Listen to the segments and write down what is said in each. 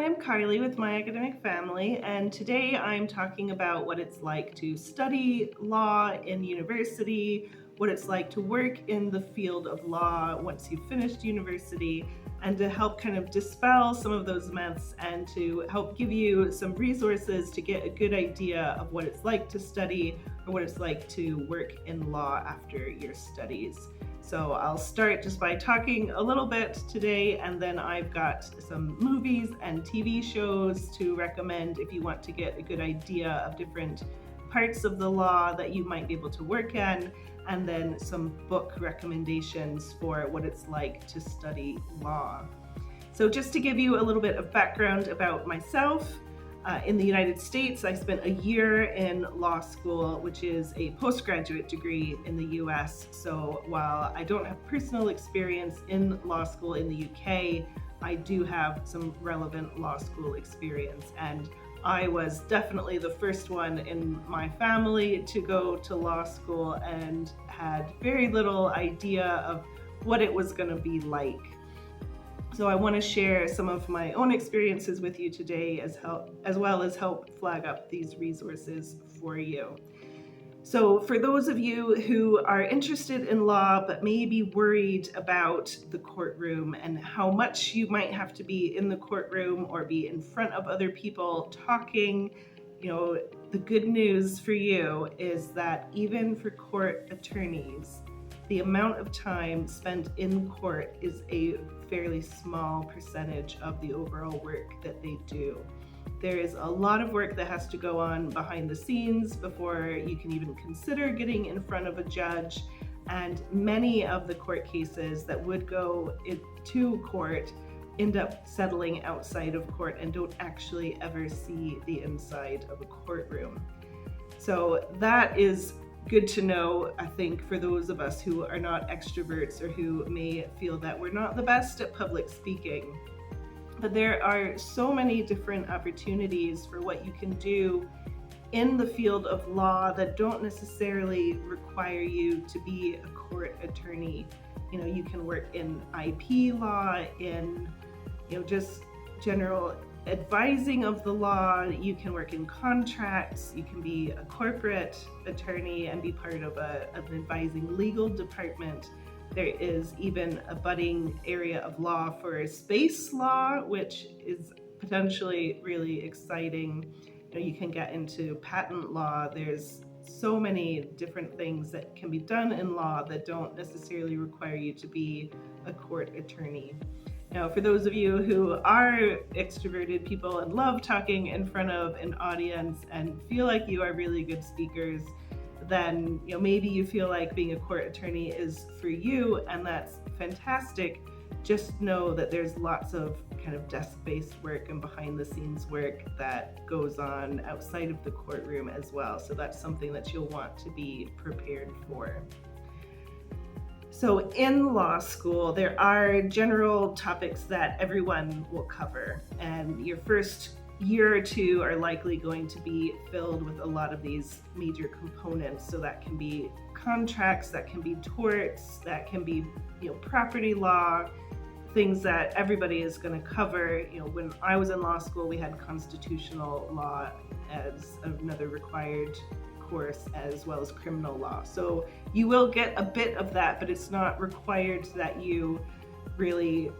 Hi, I'm Kylie with My Academic Family, and today I'm talking about what it's like to study law in university, what it's like to work in the field of law once you've finished university, and to help kind of dispel some of those myths and to help give you some resources to get a good idea of what it's like to study or what it's like to work in law after your studies. So I'll start just by talking a little bit today, and then I've got some movies and TV shows to recommend if you want to get a good idea of different parts of the law that you might be able to work in, and then some book recommendations for what it's like to study law. So just to give you a little bit of background about myself, in the United States, I spent a year in law school, which is a postgraduate degree in the US. So while I don't have personal experience in law school in the UK, I do have some relevant law school experience. And I was definitely the first one in my family to go to law school and had very little idea of what it was going to be like. So I want to share some of my own experiences with you today as well as help flag up these resources for you. So for those of you who are interested in law but may be worried about the courtroom and how much you might have to be in the courtroom or be in front of other people talking, the good news for you is that even for court attorneys, the amount of time spent in court is a fairly small percentage of the overall work that they do. There is a lot of work that has to go on behind the scenes before you can even consider getting in front of a judge, and many of the court cases that would go to court end up settling outside of court and don't actually ever see the inside of a courtroom. So that is good to know, I think, for those of us who are not extroverts or who may feel that we're not the best at public speaking. But there are so many different opportunities for what you can do in the field of law that don't necessarily require you to be a court attorney. You can work in IP law, in just general advising of the law. You can work in contracts, you can be a corporate attorney and be part of an advising legal department. There is even a budding area of law for space law, which is potentially really exciting. You can get into patent law. There's so many different things that can be done in law that don't necessarily require you to be a court attorney. Now, for those of you who are extroverted people and love talking in front of an audience and feel like you are really good speakers, then maybe you feel like being a court attorney is for you, and that's fantastic. Just know that there's lots of kind of desk-based work and behind-the-scenes work that goes on outside of the courtroom as well. So that's something that you'll want to be prepared for. So in law school, there are general topics that everyone will cover, and your first year or two are likely going to be filled with a lot of these major components. So that can be contracts, that can be torts, that can be property law, things that everybody is going to cover. When I was in law school, we had constitutional law as another required course, as well as criminal law. So you will get a bit of that, but it's not required that you really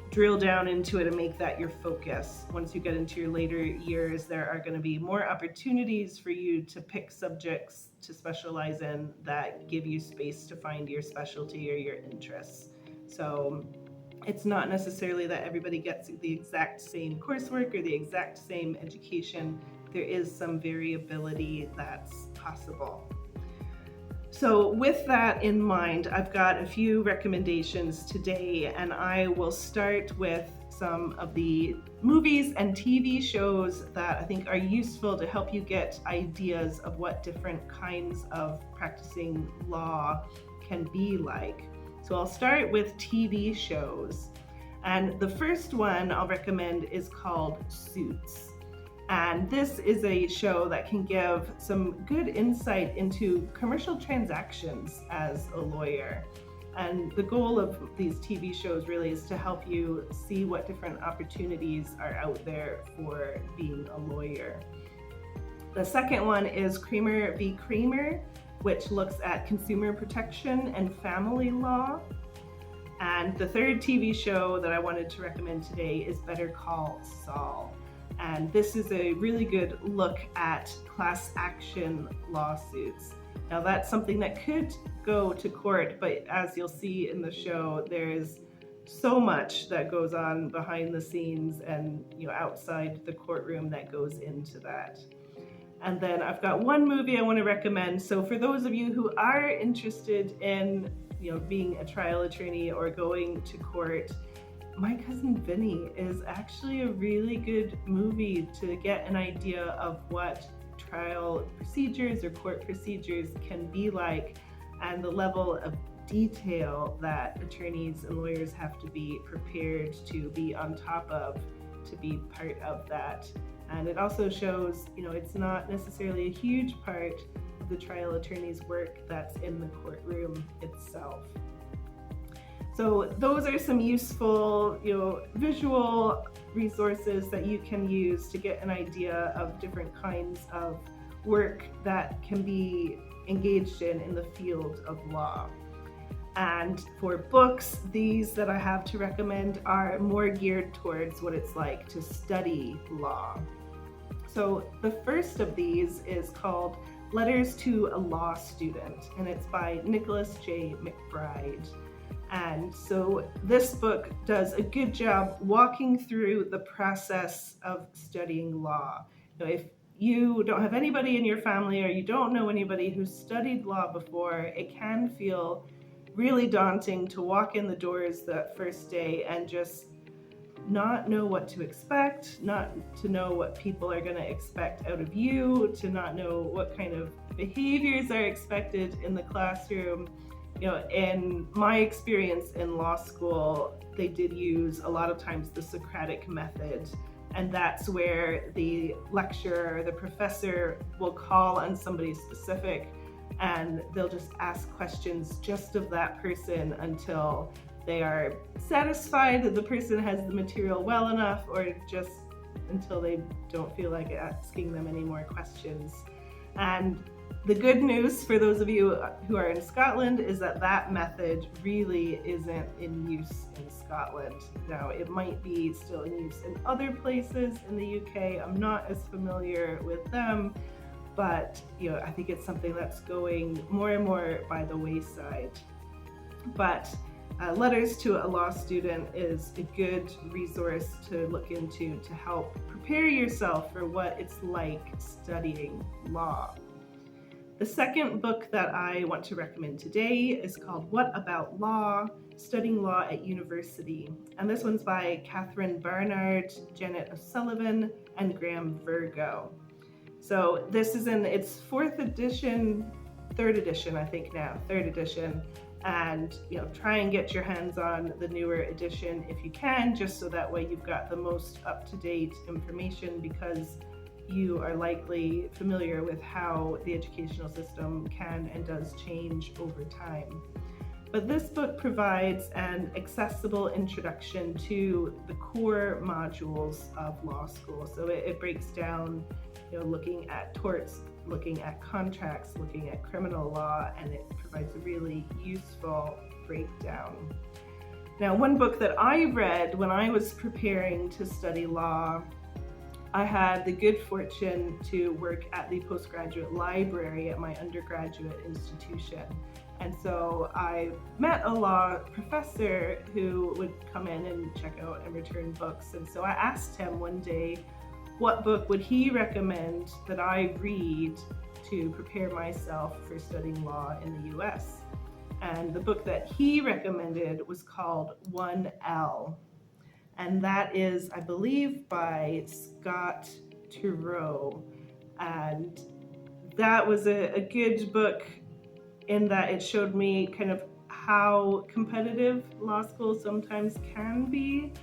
drill down into it and make that your focus. Once you get into your later years, there are going to be more opportunities for you to pick subjects to specialize in that give you space to find your specialty or your interests. So it's not necessarily that everybody gets the exact same coursework or the exact same education. There is some variability that's possible. So with that in mind, I've got a few recommendations today, and I will start with some of the movies and TV shows that I think are useful to help you get ideas of what different kinds of practicing law can be like. So I'll start with TV shows. And the first one I'll recommend is called Suits. And this is a show that can give some good insight into commercial transactions as a lawyer. And the goal of these TV shows really is to help you see what different opportunities are out there for being a lawyer. The second one is Kramer v. Kramer, which looks at consumer protection and family law. And the third TV show that I wanted to recommend today is Better Call Saul. And this is a really good look at class action lawsuits. Now that's something that could go to court, but as you'll see in the show, there's so much that goes on behind the scenes and outside the courtroom that goes into that. And then I've got one movie I want to recommend. So for those of you who are interested in being a trial attorney or going to court, My Cousin Vinny is actually a really good movie to get an idea of what trial procedures or court procedures can be like, and the level of detail that attorneys and lawyers have to be prepared to be on top of to be part of that. And it also shows, it's not necessarily a huge part of the trial attorney's work that's in the courtroom itself. So those are some useful, visual resources that you can use to get an idea of different kinds of work that can be engaged in the field of law. And for books, these that I have to recommend are more geared towards what it's like to study law. So the first of these is called Letters to a Law Student, and it's by Nicholas J. McBride. And so this book does a good job walking through the process of studying law. If you don't have anybody in your family or you don't know anybody who's studied law before, it can feel really daunting to walk in the doors that first day and just not know what to expect, not to know what people are going to expect out of you, to not know what kind of behaviors are expected in the classroom. In my experience in law school, they did use a lot of times the Socratic method, and that's where the lecturer, the professor, will call on somebody specific and they'll just ask questions just of that person until they are satisfied that the person has the material well enough, or just until they don't feel like asking them any more questions. And the good news for those of you who are in Scotland is that method really isn't in use in Scotland. Now, it might be still in use in other places in the UK. I'm not as familiar with them, but I think it's something that's going more and more by the wayside. But Letters to a Law Student is a good resource to look into to help prepare yourself for what it's like studying law. The second book that I want to recommend today is called What About Law? Studying Law at University. And this one's by Catherine Barnard, Janet O'Sullivan, and Graham Virgo. So this is in its third edition, I think now, third edition. And try and get your hands on the newer edition if you can, just so that way you've got the most up-to-date information, because you are likely familiar with how the educational system can and does change over time. But this book provides an accessible introduction to the core modules of law school. So it breaks down, looking at torts, looking at contracts, looking at criminal law, and it provides a really useful breakdown. Now, one book that I read when I was preparing to study law, I had the good fortune to work at the postgraduate library at my undergraduate institution. And so I met a law professor who would come in and check out and return books. And so I asked him one day, what book would he recommend that I read to prepare myself for studying law in the US? And the book that he recommended was called 1L. And that is, I believe, by Scott Turow. And that was a good book in that it showed me kind of how competitive law school sometimes can be,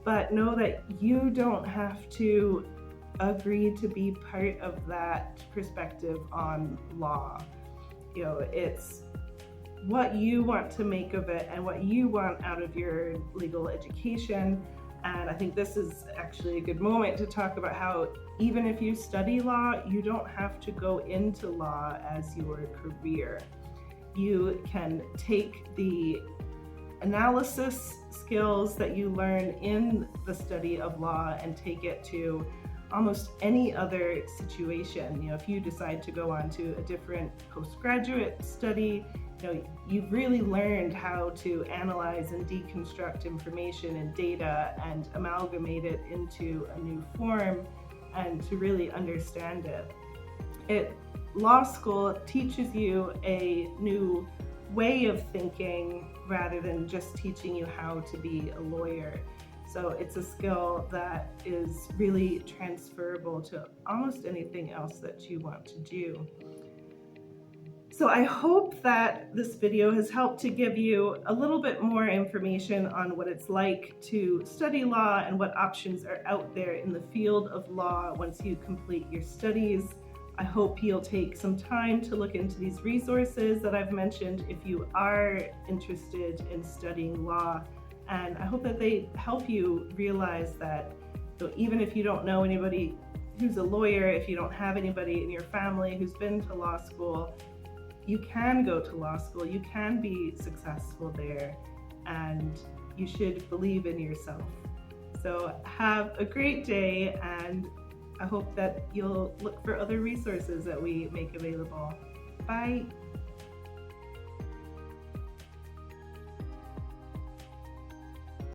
but know that you don't have to agree to be part of that perspective on law. It's what you want to make of it and what you want out of your legal education. And I think this is actually a good moment to talk about how even if you study law, you don't have to go into law as your career. You can take the analysis skills that you learn in the study of law and take it to almost any other situation. If you decide to go on to a different postgraduate study, you've really learned how to analyze and deconstruct information and data and amalgamate it into a new form and to really understand it. Law school teaches you a new way of thinking rather than just teaching you how to be a lawyer. So it's a skill that is really transferable to almost anything else that you want to do. So I hope that this video has helped to give you a little bit more information on what it's like to study law and what options are out there in the field of law once you complete your studies. I hope you'll take some time to look into these resources that I've mentioned if you are interested in studying law. And I hope that they help you realize that even if you don't know anybody who's a lawyer, if you don't have anybody in your family who's been to law school, you can go to law school, you can be successful there, and you should believe in yourself. So have a great day, and I hope that you'll look for other resources that we make available. Bye.